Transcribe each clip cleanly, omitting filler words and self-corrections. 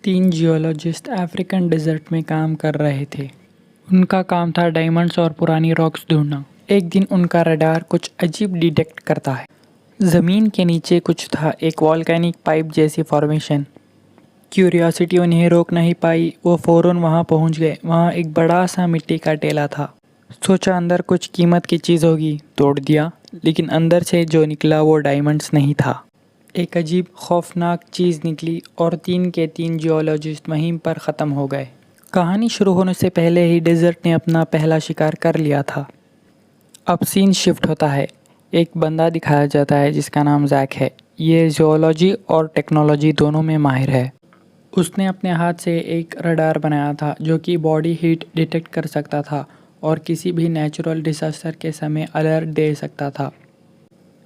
तीन geologist African desert में काम कर रहे थे। उनका काम था डायमंड्स और पुरानी रॉक्स ढूंढना। एक दिन उनका रडार कुछ अजीब डिटेक्ट करता है। ज़मीन के नीचे कुछ था, एक वॉल्केनिक पाइप जैसी फॉर्मेशन। क्यूरियोसिटी उन्हें रोक नहीं पाई, वो फ़ौरन वहाँ पहुँच गए। वहाँ एक बड़ा सा मिट्टी का टेला था। सोचा अंदर कुछ कीमत की चीज़ होगी, तोड़ दिया, लेकिन अंदर से जो निकला वो डायमंड्स नहीं था। एक अजीब खौफनाक चीज़ निकली और तीन के तीन जियोलॉजिस्ट वहीं पर ख़त्म हो गए। कहानी शुरू होने से पहले ही डेजर्ट ने अपना पहला शिकार कर लिया था। अब सीन शिफ्ट होता है। एक बंदा दिखाया जाता है जिसका नाम जैक है। ये जियोलॉजी और टेक्नोलॉजी दोनों में माहिर है। उसने अपने हाथ से एक रडार बनाया था जो कि बॉडी हीट डिटेक्ट कर सकता था और किसी भी नेचुरल डिसास्टर के समय अलर्ट दे सकता था।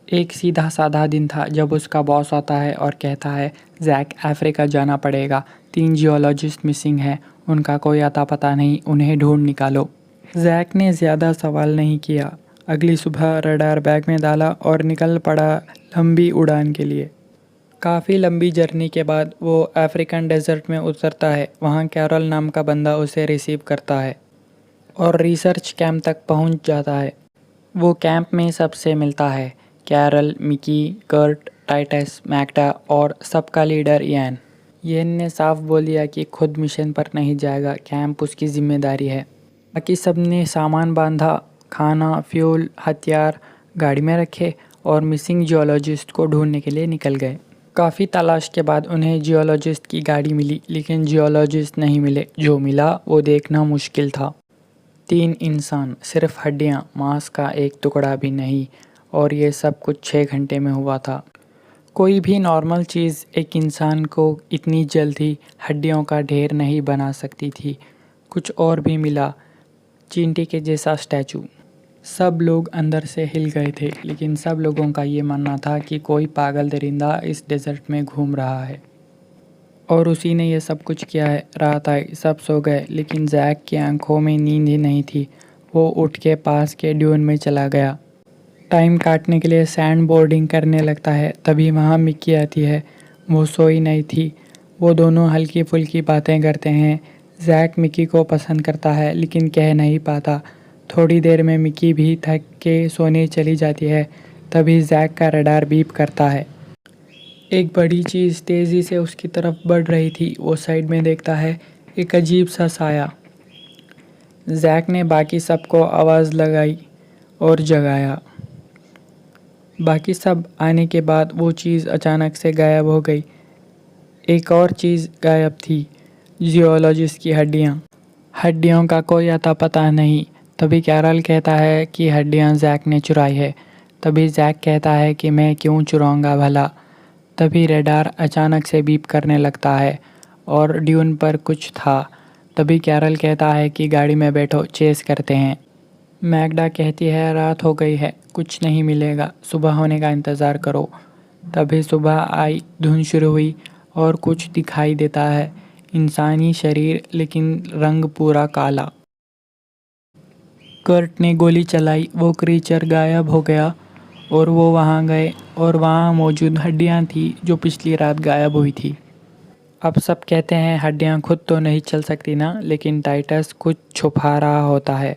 एक सीधा साधा दिन था जब उसका बॉस आता है और कहता है, जैक, अफ्रीका जाना पड़ेगा। तीन जियोलॉजिस्ट मिसिंग हैं, उनका कोई अता पता नहीं, उन्हें ढूंढ निकालो। जैक ने ज़्यादा सवाल नहीं किया। अगली सुबह रडार बैग में डाला और निकल पड़ा लंबी उड़ान के लिए। काफ़ी लंबी जर्नी के बाद वो अफ्रीकन डेजर्ट में उतरता है। वहाँ कैरल नाम का बंदा उसे रिसीव करता है और रिसर्च कैंप तक पहुँच जाता है। वो कैंप में सबसे मिलता है, कैरल, मिकी, कर्ट, टाइटस, मैक्टा और सबका लीडर यान। येन ने साफ बोल दिया कि खुद मिशन पर नहीं जाएगा, कैंप उसकी जिम्मेदारी है। बाकी सब ने सामान बांधा, खाना, फ्यूल, हथियार गाड़ी में रखे और मिसिंग जियोलॉजिस्ट को ढूंढने के लिए निकल गए। काफ़ी तलाश के बाद उन्हें जियोलॉजिस्ट की गाड़ी मिली, लेकिन जियोलॉजिस्ट नहीं मिले। जो मिला वो देखना मुश्किल था। तीन इंसान, सिर्फ हड्डियाँ, मांस का एक टुकड़ा भी नहीं। और ये सब कुछ 6 घंटे में हुआ था। कोई भी नॉर्मल चीज़ एक इंसान को इतनी जल्दी हड्डियों का ढेर नहीं बना सकती थी। कुछ और भी मिला, चींटी के जैसा स्टैचू। सब लोग अंदर से हिल गए थे, लेकिन सब लोगों का ये मानना था कि कोई पागल दरिंदा इस डेजर्ट में घूम रहा है और उसी ने ये सब कुछ किया है। रात आई, सब सो गए, लेकिन जैक की आंखों में नींद ही नहीं थी। वो उठ के पास के ड्यून में चला गया। टाइम काटने के लिए सैंड बोर्डिंग करने लगता है। तभी वहाँ मिक्की आती है। वो सोई नहीं थी। वो दोनों हल्की फुल्की बातें करते हैं। जैक मिक्की को पसंद करता है लेकिन कह नहीं पाता। थोड़ी देर में मिक्की भी थक के सोने चली जाती है। तभी जैक का रडार बीप करता है। एक बड़ी चीज़ तेज़ी से उसकी तरफ बढ़ रही थी। वो साइड में देखता है, एक अजीब सा साया। जैक ने बाकी सबको आवाज़ लगाई और जगाया। बाकी सब आने के बाद वो चीज़ अचानक से गायब हो गई। एक और चीज़ गायब थी, जियोलॉजिस्ट की हड्डियाँ। हड्डियों का कोई अता पता नहीं। तभी कैरल कहता है कि हड्डियाँ जैक ने चुराई है। तभी जैक कहता है कि मैं क्यों चुराऊँगा भला। तभी रडार अचानक से बीप करने लगता है और ड्यून पर कुछ था। तभी कैरल कहता है कि गाड़ी में बैठो, चेस करते हैं। मैग्डा कहती है, रात हो गई है, कुछ नहीं मिलेगा, सुबह होने का इंतज़ार करो। तभी सुबह आई, धुंध शुरू हुई और कुछ दिखाई देता है, इंसानी शरीर लेकिन रंग पूरा काला। कर्ट ने गोली चलाई, वो क्रीचर गायब हो गया और वो वहाँ गए और वहाँ मौजूद हड्डियाँ थी जो पिछली रात गायब हुई थी। अब सब कहते हैं हड्डियाँ खुद तो नहीं चल सकती ना, लेकिन टाइटस कुछ छुपा रहा होता है।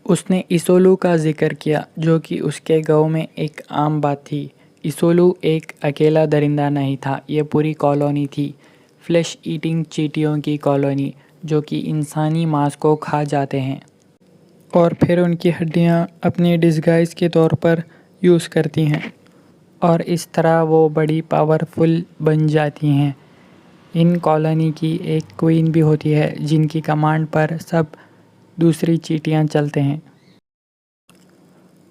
उसने इसोलू का जिक्र किया, जो कि उसके गांव में एक आम बात थी। इसोलू एक अकेला दरिंदा नहीं था, ये पूरी कॉलोनी थी, फ्लैश ईटिंग चींटियों की कॉलोनी, जो कि इंसानी मांस को खा जाते हैं और फिर उनकी हड्डियां अपनी डिस्गाइज के तौर पर यूज़ करती हैं और इस तरह वो बड़ी पावरफुल बन जाती हैं। इन कॉलोनी की एक क्वीन भी होती है जिनकी कमांड पर सब दूसरी चींटियां चलते हैं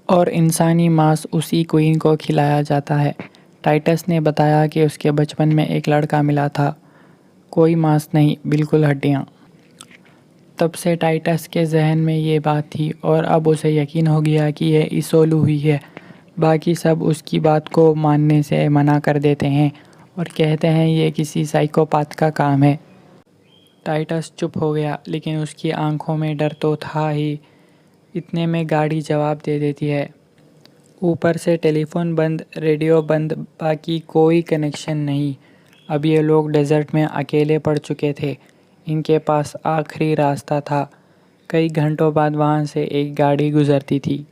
और इंसानी मांस उसी क्वीन को खिलाया जाता है। टाइटस ने बताया कि उसके बचपन में एक लड़का मिला था, कोई मांस नहीं, बिल्कुल हड्डियाँ। तब से टाइटस के जहन में ये बात थी और अब उसे यकीन हो गया कि यह इसोलू हुई है। बाकी सब उसकी बात को मानने से मना कर देते हैं और कहते हैं ये किसी साइकोपाथ का काम है। टाइटस चुप हो गया, लेकिन उसकी आंखों में डर तो था ही। इतने में गाड़ी जवाब दे देती है। ऊपर से टेलीफोन बंद, रेडियो बंद, बाकी कोई कनेक्शन नहीं। अब ये लोग डेजर्ट में अकेले पड़ चुके थे। इनके पास आखिरी रास्ता था। कई घंटों बाद वहाँ से एक गाड़ी गुजरती थी।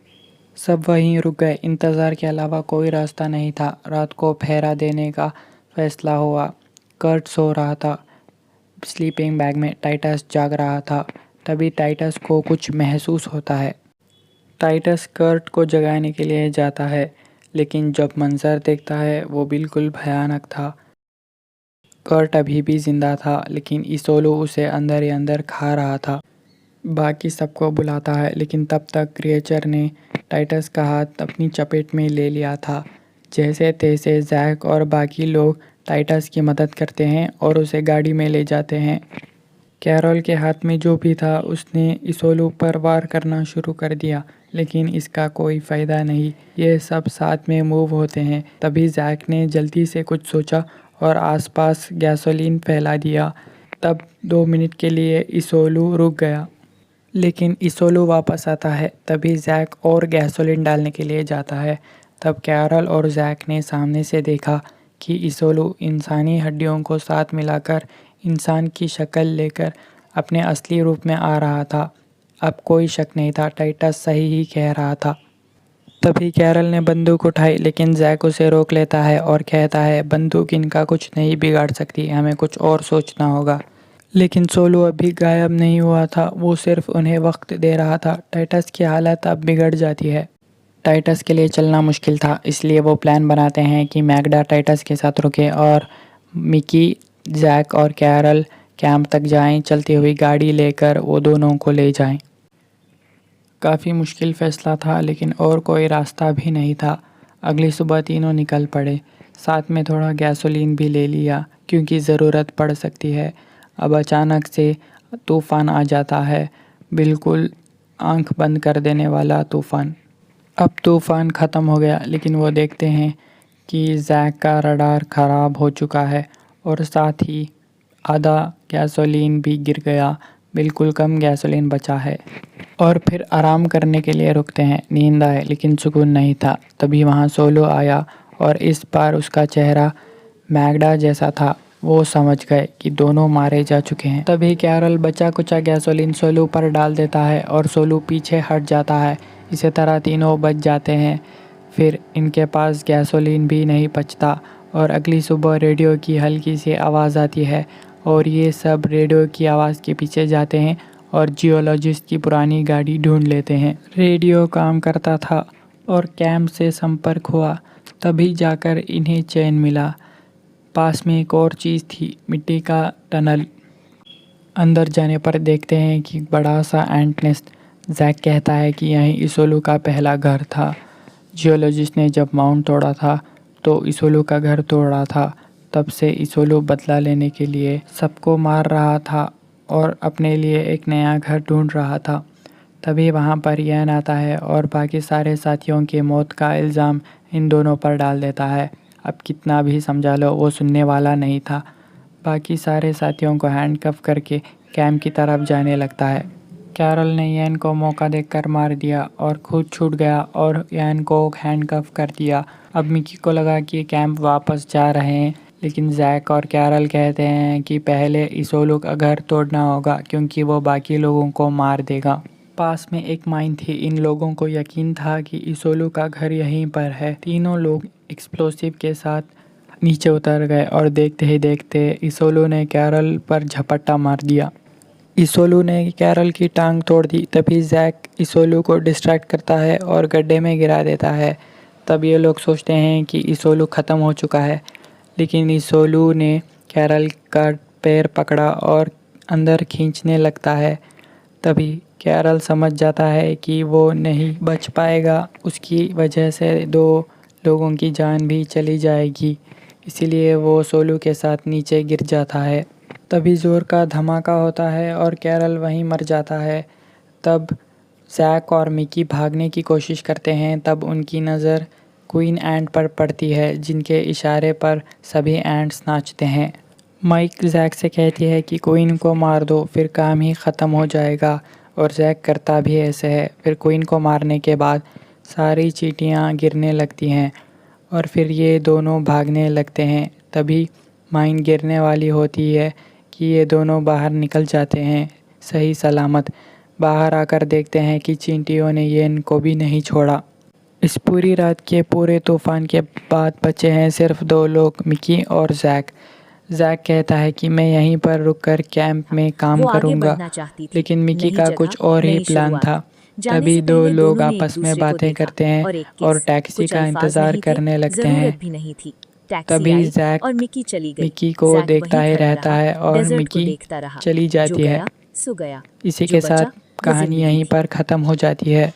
सब वहीं रुक गए। इंतज़ार के अलावा कोई रास्ता नहीं था। रात को पहरा देने का फैसला हुआ। कर्ट सो रहा था स्लीपिंग बैग में। टाइटस जाग रहा था। तभी टाइटस को कुछ महसूस होता है। टाइटस कर्ट को जगाने के लिए जाता है, लेकिन जब मंजर देखता है वो बिल्कुल भयानक था। कर्ट अभी भी जिंदा था, लेकिन इसोलू उसे अंदर ही अंदर खा रहा था। बाकी सबको बुलाता है, लेकिन तब तक क्रिएचर ने टाइटस का हाथ अपनी चपेट में ले लिया था। जैसे तैसे जैक और बाकी लोग टाइटस की मदद करते हैं और उसे गाड़ी में ले जाते हैं। कैरोल के हाथ में जो भी था उसने इसोलू पर वार करना शुरू कर दिया, लेकिन इसका कोई फ़ायदा नहीं। ये सब साथ में मूव होते हैं। तभी जैक ने जल्दी से कुछ सोचा और आसपास गैसोलीन फैला दिया। तब 2 मिनट के लिए इसोलू रुक गया, लेकिन इसोलू वापस आता है। तभी जैक और गैसोलीन डालने के लिए जाता है। तब कैरल और जैक ने सामने से देखा कि इसोलू इंसानी हड्डियों को साथ मिलाकर इंसान की शक्ल लेकर अपने असली रूप में आ रहा था। अब कोई शक नहीं था, टाइटस सही ही कह रहा था। तभी कैरल ने बंदूक उठाई, लेकिन जैक उसे रोक लेता है और कहता है बंदूक इनका कुछ नहीं बिगाड़ सकती, हमें कुछ और सोचना होगा। लेकिन सोलू अभी गायब नहीं हुआ था, वो सिर्फ उन्हें वक्त दे रहा था। टाइटस की हालत अब बिगड़ जाती है। टाइटस के लिए चलना मुश्किल था, इसलिए वो प्लान बनाते हैं कि मैगडा टाइटस के साथ रुके और मिकी, जैक और कैरल कैंप तक जाएं। चलती हुई गाड़ी लेकर वो दोनों को ले जाएं। काफ़ी मुश्किल फ़ैसला था, लेकिन और कोई रास्ता भी नहीं था। अगली सुबह तीनों निकल पड़े। साथ में थोड़ा गैसोलीन भी ले लिया, क्योंकि ज़रूरत पड़ सकती है। अब अचानक से तूफ़ान आ जाता है, बिल्कुल आंख बंद कर देने वाला तूफ़ान। अब तूफ़ान ख़त्म हो गया, लेकिन वो देखते हैं कि जैक का रडार ख़राब हो चुका है और साथ ही आधा गैसोलीन भी गिर गया। बिल्कुल कम गैसोलीन बचा है और फिर आराम करने के लिए रुकते हैं। नींद आए, लेकिन सुकून नहीं था। तभी वहाँ सोलो आया और इस बार उसका चेहरा मैगडा जैसा था। वो समझ गए कि दोनों मारे जा चुके हैं। तभी कैरल बचा कुचा गैसोलीन सोलू पर डाल देता है और सोलू पीछे हट जाता है। इसी तरह तीनों बच जाते हैं। फिर इनके पास गैसोलीन भी नहीं बचता और अगली सुबह रेडियो की हल्की सी आवाज़ आती है और ये सब रेडियो की आवाज़ के पीछे जाते हैं और जियोलॉजिस्ट की पुरानी गाड़ी ढूंढ लेते हैं। रेडियो काम करता था और कैंप से संपर्क हुआ। तभी जाकर इन्हें चैन मिला। पास में एक और चीज़ थी, मिट्टी का टनल। अंदर जाने पर देखते हैं कि बड़ा सा एंट नेस्ट। जैक कहता है कि यहीं इसोलू का पहला घर था। जियोलॉजिस्ट ने जब माउंट तोड़ा था तो इसोलू का घर तोड़ा था। तब से इसोलू बदला लेने के लिए सबको मार रहा था और अपने लिए एक नया घर ढूंढ रहा था। तभी वहाँ पर यैन आता है और बाकी सारे साथियों की मौत का इल्ज़ाम इन दोनों पर डाल देता है। अब कितना भी समझा लो, वो सुनने वाला नहीं था। बाकी सारे साथियों को हैंडकफ करके कैंप की तरफ जाने लगता है। कैरल ने यैन को मौका देकर मार दिया और खुद छूट गया और यैन को हैंडकफ कर दिया। अब मिकी को लगा कि कैंप वापस जा रहे हैं, लेकिन जैक और कैरल कहते हैं कि पहले इसोलू का घर तोड़ना होगा, क्योंकि वो बाकी लोगों को मार देगा। पास में एक माइन थी। इन लोगों को यकीन था कि इसोलू का घर यहीं पर है। तीनों लोग एक्सप्लोसिव के साथ नीचे उतर गए और देखते ही देखते इसोलू ने कैरल पर झपट्टा मार दिया। इसोलू ने कैरल की टांग तोड़ दी। तभी जैक इसोलू को डिस्ट्रैक्ट करता है और गड्ढे में गिरा देता है। तब ये लोग सोचते हैं कि इसोलू ख़त्म हो चुका है, लेकिन इसोलू ने कैरल का पैर पकड़ा और अंदर खींचने लगता है। तभी कैरल समझ जाता है कि वो नहीं बच पाएगा। उसकी वजह से 2 लोगों की जान भी चली जाएगी, इसीलिए वो सोलू के साथ नीचे गिर जाता है। तभी ज़ोर का धमाका होता है और कैरल वहीं मर जाता है। तब जैक और मिकी भागने की कोशिश करते हैं। तब उनकी नज़र क्वीन एंट पर पड़ती है, जिनके इशारे पर सभी एंट्स नाचते हैं। माइक जैक से कहती है कि क्वीन को मार दो, फिर काम ही ख़त्म हो जाएगा, और जैक करता भी ऐसे है। फिर क्वीन को मारने के बाद सारी चींटियाँ गिरने लगती हैं और फिर ये दोनों भागने लगते हैं। तभी माइन गिरने वाली होती है कि ये दोनों बाहर निकल जाते हैं सही सलामत। बाहर आकर देखते हैं कि चींटियों ने ये इनको भी नहीं छोड़ा। इस पूरी रात के पूरे तूफान के बाद बचे हैं सिर्फ 2 लोग, मिकी और जैक। जैक कहता है कि मैं यहीं पर रुककर कैंप में काम वो आगे करूंगा, बढ़ना चाहती थी। लेकिन मिकी नई का जगह, कुछ और ही नई प्लान शुरुआत। था। जाने तभी से 2 पहले लोग दोनों ने आपस एक में दूसरे को बातें देखा करते हैं और एक और किस। टैक्सी कुछ का अल्फाज इंतज़ार नहीं थे, करने लगते जरूरत हैं। भी नहीं थी। टैक्सी तभी आई जैक और मिकी चली गई। मिकी को जैक देखता वहीं ही खड़ा रहता रहा, है और डेजर्ट को मिकी देखता रहा। चली जो जाती है। गया सो गया, इसी जो के साथ बचा वो कहानी जिंदगी यहीं थी। पर ख़त्म हो जाती है।